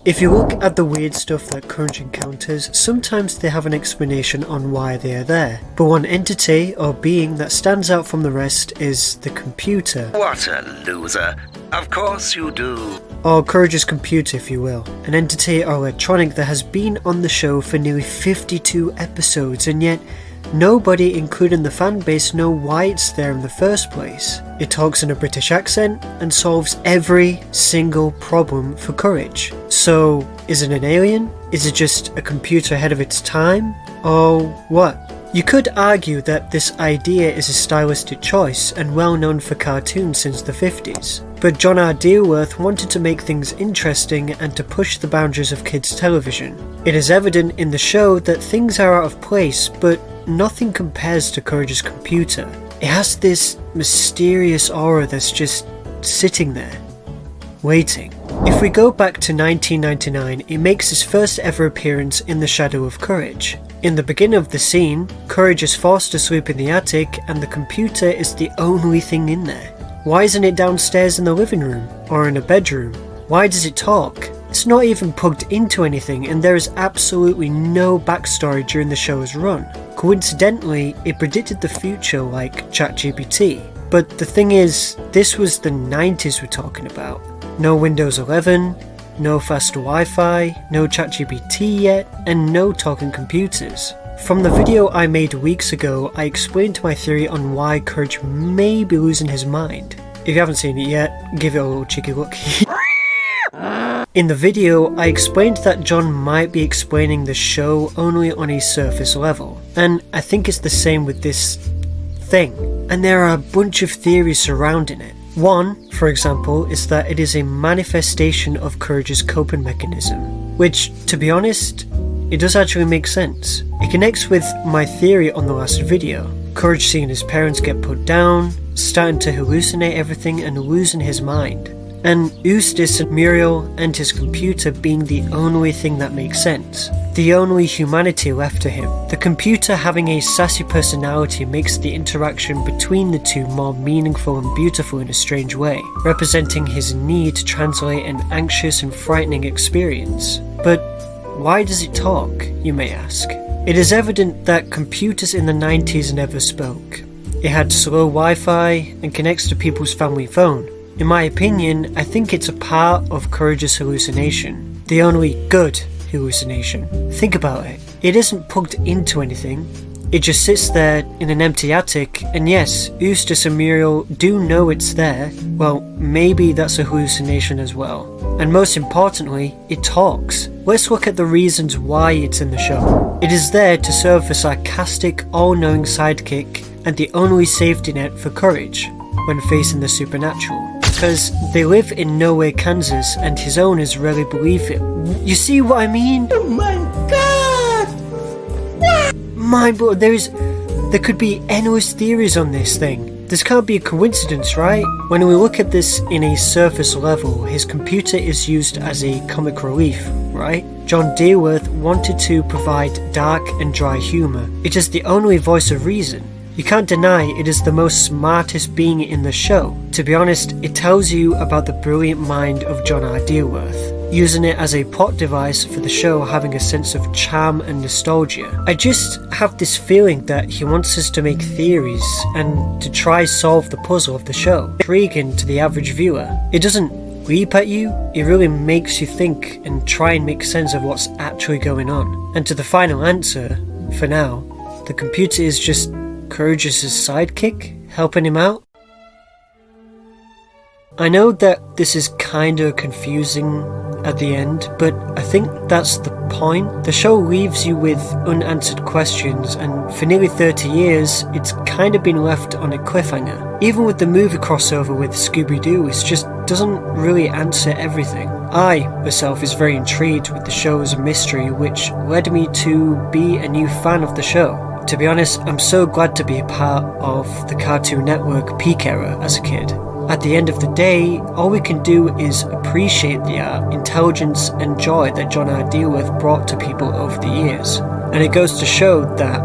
If you look at the weird stuff that Courage encounters, sometimes they have an explanation on why they are there. But one entity or being that stands out from the rest is the computer. What a loser. Of course you do. Or Courage's computer, if you will. An entity or electronic that has been on the show for nearly 52 episodes, and yet nobody, including the fan base, know why it's there in the first place. It talks in a British accent and solves every single problem for Courage. So, is it an alien? Is it just a computer ahead of its time? Or what? You could argue that this idea is a stylistic choice and well known for cartoons since the 50s. But John R. Dealworth wanted to make things interesting and to push the boundaries of kids' television. It is evident in the show that things are out of place, but nothing compares to Courage's computer. It has this mysterious aura that's just sitting there, waiting. If we go back to 1999, it makes its first ever appearance in the shadow of Courage. In the beginning of the scene, Courage is forced asleep in the attic and the computer is the only thing in there. Why isn't it downstairs in the living room or in a bedroom? Why does it talk? It's not even plugged into anything and there is absolutely no backstory during the show's run. Coincidentally, it predicted the future like ChatGPT. But the thing is, this was the 90s we're talking about. No Windows 11, no faster Wi-Fi, no ChatGPT yet, and no talking computers. From the video I made weeks ago, I explained my theory on why Courage may be losing his mind. If you haven't seen it yet, give it a little cheeky look. In the video, I explained that John might be explaining the show only on a surface level, and I think it's the same with this thing. And there are a bunch of theories surrounding it. One, for example, is that it is a manifestation of Courage's coping mechanism, which, to be honest, it does actually make sense. It connects with my theory on the last video. Courage seeing his parents get put down, starting to hallucinate everything and losing his mind. And Eustace and Muriel and his computer being the only thing that makes sense. The only humanity left to him. The computer having a sassy personality makes the interaction between the two more meaningful and beautiful in a strange way, representing his need to translate an anxious and frightening experience. But why does it talk, you may ask? It is evident that computers in the 90s never spoke. It had slow Wi-Fi and connects to people's family phone. In my opinion, I think it's a part of Courage's hallucination. The only good hallucination. Think about it. It isn't plugged into anything. It just sits there in an empty attic, and yes, Eustace and Muriel do know it's there. Well, maybe that's a hallucination as well. And most importantly, it talks. Let's look at the reasons why it's in the show. It is there to serve a sarcastic, all-knowing sidekick and the only safety net for Courage when facing the supernatural. Because they live in nowhere, Kansas, and his owners rarely believe it. You see what I mean? Oh my god! Mind blown. There could be endless theories on this thing. This can't be a coincidence, right? When we look at this in a surface level, his computer is used as a comic relief, right? John Dealworth wanted to provide dark and dry humour. It is the only voice of reason. You can't deny it is the most smartest being in the show. To be honest, it tells you about the brilliant mind of John R. Dealworth, using it as a plot device for the show having a sense of charm and nostalgia. I just have this feeling that he wants us to make theories and to try solve the puzzle of the show. Intriguing to the average viewer. It doesn't leap at you, it really makes you think and try and make sense of what's actually going on. And to the final answer, for now, the computer is just Courage's sidekick, helping him out. I know that this is kinda confusing at the end, but I think that's the point. The show leaves you with unanswered questions, and for nearly 30 years, it's kinda been left on a cliffhanger. Even with the movie crossover with Scooby-Doo, it just doesn't really answer everything. I, myself, is very intrigued with the show as a mystery, which led me to be a new fan of the show. To be honest, I'm so glad to be a part of the Cartoon Network peak era as a kid. At the end of the day, all we can do is appreciate the art, intelligence and joy that John R. Dealworth brought to people over the years. And it goes to show that